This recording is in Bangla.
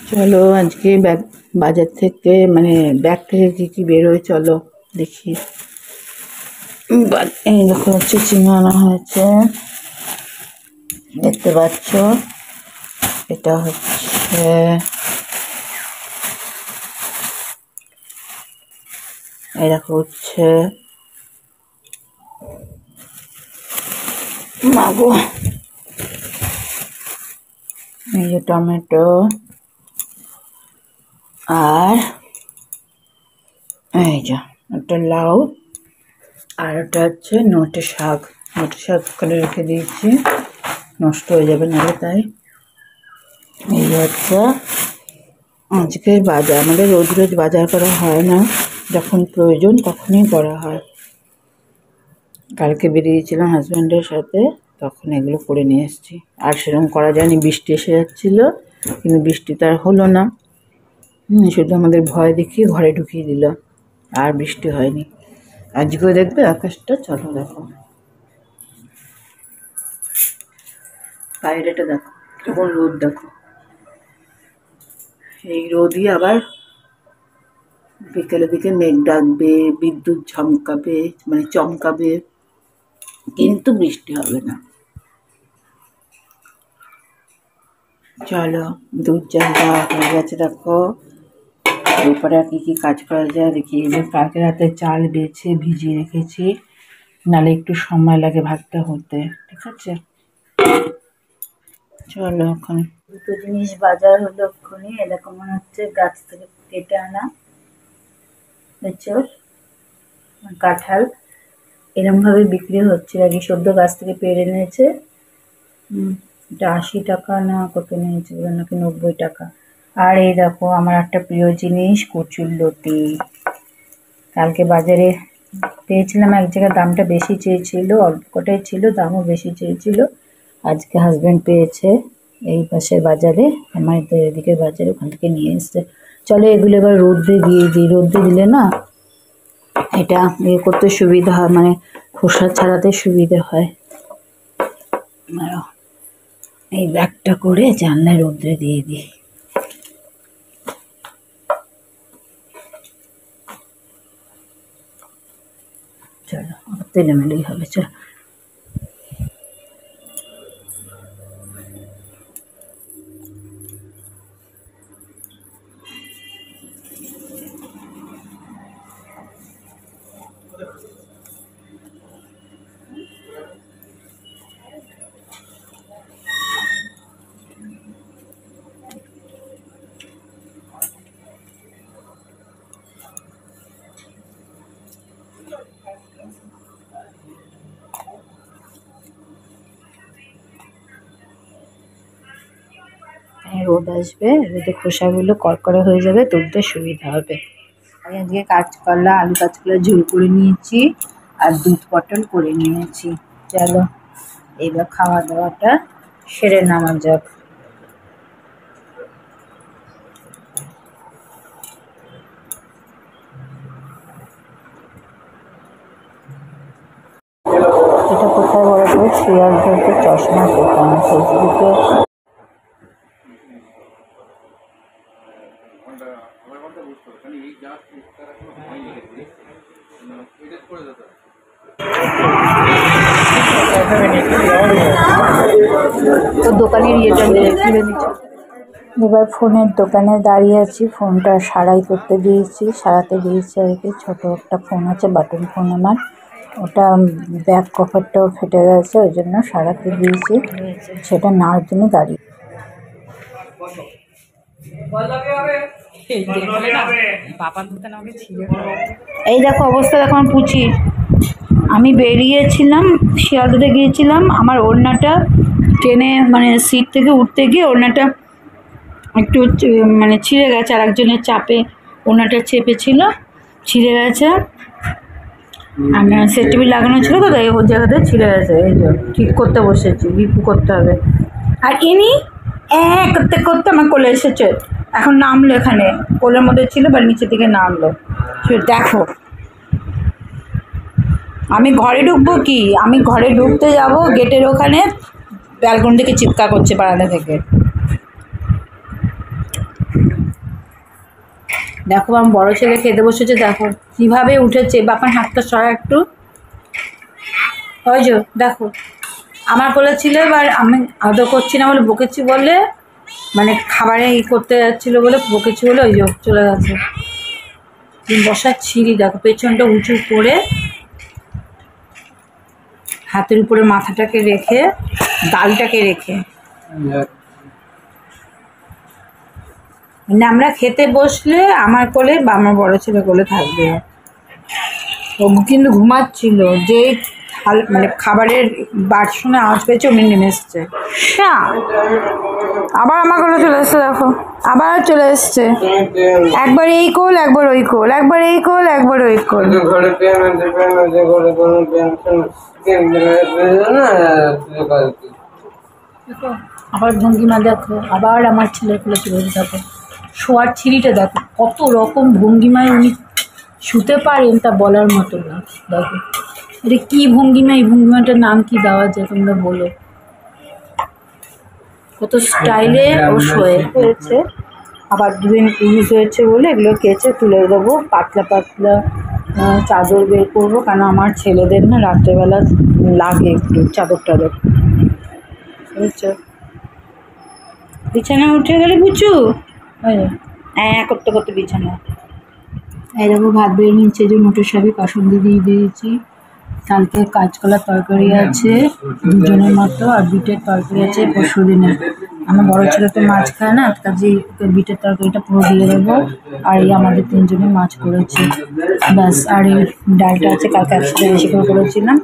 চলো আজকে বাজার থেকে মানে ব্যাগ থেকে কী কী বেরোয় চলো দেখি। এই দেখো হচ্ছে চিনি আনা হয়েছে, দেখতে পাচ্ছ। এটা হচ্ছে এই দেখো হচ্ছে মাগো, এই যে টমেটো, আর এই যে একটা লাউ, আর ওটা হচ্ছে নোটে শাক। নোটে শাক করে রেখে দিয়েছি, নষ্ট হয়ে যাবে নাহলে, তাই। এই হচ্ছে আজকের বাজার। আমাদের রোজ রোজ বাজার করা হয় না, যখন প্রয়োজন তখনই করা হয়। কালকে বেরিয়েছিলাম হাজব্যান্ডের সাথে, তখন এগুলো করে নিয়ে এসেছি। আর সেরকম করা যায়নি, বৃষ্টি এসে যাচ্ছিলো, কিন্তু বৃষ্টি তো আর হলো না। শুধু আমাদের ভয় দেখিয়ে ঘরে ঢুকিয়ে দিল, আর বৃষ্টি হয়নি। আজকেও দেখবে আকাশটা, চলো দেখো বাইরেটা, দেখো কেমন রোদ, দেখো। এই রোদই আবার বিকেলের দিকে মেঘ ডাকবে, বিদ্যুৎ ঝমকাবে, মানে চমকাবে, কিন্তু বৃষ্টি হবে না। চলো দুধ জালটা হয়ে গেছে, দেখো। এরপরে আর কি কাজ করা যায় দেখি। এবার কালকে রাতে চাল বেছে ভিজিয়ে রেখেছি, নাহলে একটু সময় লাগে ভাতটা হতে, ঠিক আছে। চলো ওখানে দুটো জিনিস বাজার হলো ওখানে, এরকম মনে হচ্ছে গাছ থেকে কেটে আনা কাঁঠাল, এরকম ভাবে বিক্রি হচ্ছে। আর কি সদ্য গাছ থেকে পেরে এনেছে, এটা 80 টাকা না কত নিয়েছে, নাকি 90 টাকা। আর এই দেখো আমার একটা প্রিয় জিনিস, কচুরলতি। কালকে বাজারে পেয়েছিলাম এক জায়গায়, দামটা বেশি চেয়েছিল, অল্প কটাই ছিল, দামও বেশি চেয়েছিল। আজকে হাজব্যান্ড পেয়েছে এই পাশের বাজারে, আমাদের এদিকের বাজারে, ওখান থেকে নিয়ে এসছে। চলো এগুলো এবার রোদ্রে দিয়ে দিই। রোদ্রে দিলে না এটা ইয়ে করতে সুবিধা হয়, মানে খোসা ছাড়াতে সুবিধা হয়। এই ব্যাগটা করে জানলায় রোদ্রে দিয়ে দিই। চলো তেলেমেলেই হবে, চলো। রোদ আসবে, রোদে খোসাগুলো কড়কড়ে হয়ে যাবে, তুলতে সুবিধা হবে। আমি আজকে কাঁচকলা, আলু কাঁচকলা ঝোল করে নিয়েছি, আর দুধ পটল করে নিয়েছি। চলো এবার খাওয়া দাওয়াটা সেরে নেওয়া যাক। এটা কোথায় বলো তো? শিয়ালদাতে চশমার দোকান। ফেসবুকে তো দোকানের ইয়েটা তুলে নিচ্ছি। এবার ফোনের দোকানে দাঁড়িয়ে আছি, ফোনটা সারাই করতে দিয়েছি, সারাতে দিয়েছি আর কি। ছোটো একটা ফোন আছে, বাটন ফোন আমার, ওটা ব্যাক কভারটাও ফেটে গেছে, ওই জন্য সারাতে দিয়েছি, সেটা নেওয়ার জন্য দাঁড়িয়ে। এই দেখো অবস্থা, দেখো আমার পুচির। আমি বেরিয়েছিলাম, শিয়ালদাতে গিয়েছিলাম, আমার ওড়নাটা ট্রেনে মানে সিট থেকে উঠতে গিয়ে ওড়নাটা একটু মানে ছিঁড়ে গেছে, আর একজনের চাপে ওড়নাটা চেপেছিল, ছিঁড়ে গেছে। সেফটি লাগানো ছিল তো, তাই ওর জায়গাতে ছিঁড়ে গেছে। এই যে ঠিক করতে বসেছি, রিপু করতে হবে। আর ইনি করতে করতে আমার কোলে এসেছে, এখন নামলো, এখানে কোলের মধ্যে ছিল, বা নিচে থেকে নামলো। দেখো আমি ঘরে ঢুকবো কি, আমি ঘরে ঢুকতে যাব, গেটের ওখানে ব্যালকনি থেকে চিৎকার করছে বারান্দা থেকে। দেখো আমার বড় ছেলে খেতে বসেছে, দেখো কিভাবে উঠেছে। বাপার হাতটা সরা একটু, ওই যে দেখো আমার কোলে ছিল, এবার আমি আদর করছি না বলে বকেছি বলে, মানে খাবারে করতে যাচ্ছিল বলে বকেছি বলে ওই যে চলে গেছে। বসার ছিঁড়ি দেখো, পেছনটা উঁচু করে হাতের উপরে মাথাটাকে রেখে গালটাকে রেখে, মানে আমরা খেতে বসলে আমার কোলে বা আমার বড় ছেলে কোলে থাকবে। ও কিন্তু ঘুমাচ্ছিল, যে মানে খাবারের বাসনে আওয়াজ পেয়েছে উনি নেমে এসছে। হ্যাঁ আবার আমার কোলে চলে এসছে, দেখো আবার চলে এসছে। একবার এই কোল একবার ওই কোল, একবার এই কোল একবার ওই কোল। আবার ভঙ্গিমা দেখো, আবার আমার ছেলের কোলে চলে দেখো। শোয়ার ছিঁড়িটা দেখো, কত রকম ভঙ্গিমায় উনি শুতে পারেন তা বলার মতো না। দেখো এটা কী ভঙ্গিমা, এই ভঙ্গিমাটার নাম কি দেওয়া যায় তোমরা বলো। কত স্টাইলে ও শোয়ে হয়েছে। আবার দুদিন ইউজ হয়েছে বলে এগুলো কেচে তুলে দেবো, পাতলা পাতলা চাদর বের করবো, কারণ আমার ছেলেদের না রাত্রেবেলা লাগে একটু চাদর টাদর, বুঝছো। বিছানা উঠে গেলে বুঝছো, হ্যাঁ করতে করতে বিছানা। এই দেখো ভাত বেড়ে নিচ্ছে, যে মোটর শাকে কাসুন্দি দিয়ে দিয়েছি। কালকে কাঁচকলার তরকারি আছে দুজনের মতো, আর বিটের তরকারি আছে পরশু দিনের। আমার বড় ছেলে তো মাছ খায় না, কাজে বিটের তরকারিটা পুরো দিয়ে দেবো। আর এই আমাদের তিনজনে মাছ করেছি ব্যাস। আর এই ডালটা আছে, কালকে একসাথে বেশি করে করেছিলাম।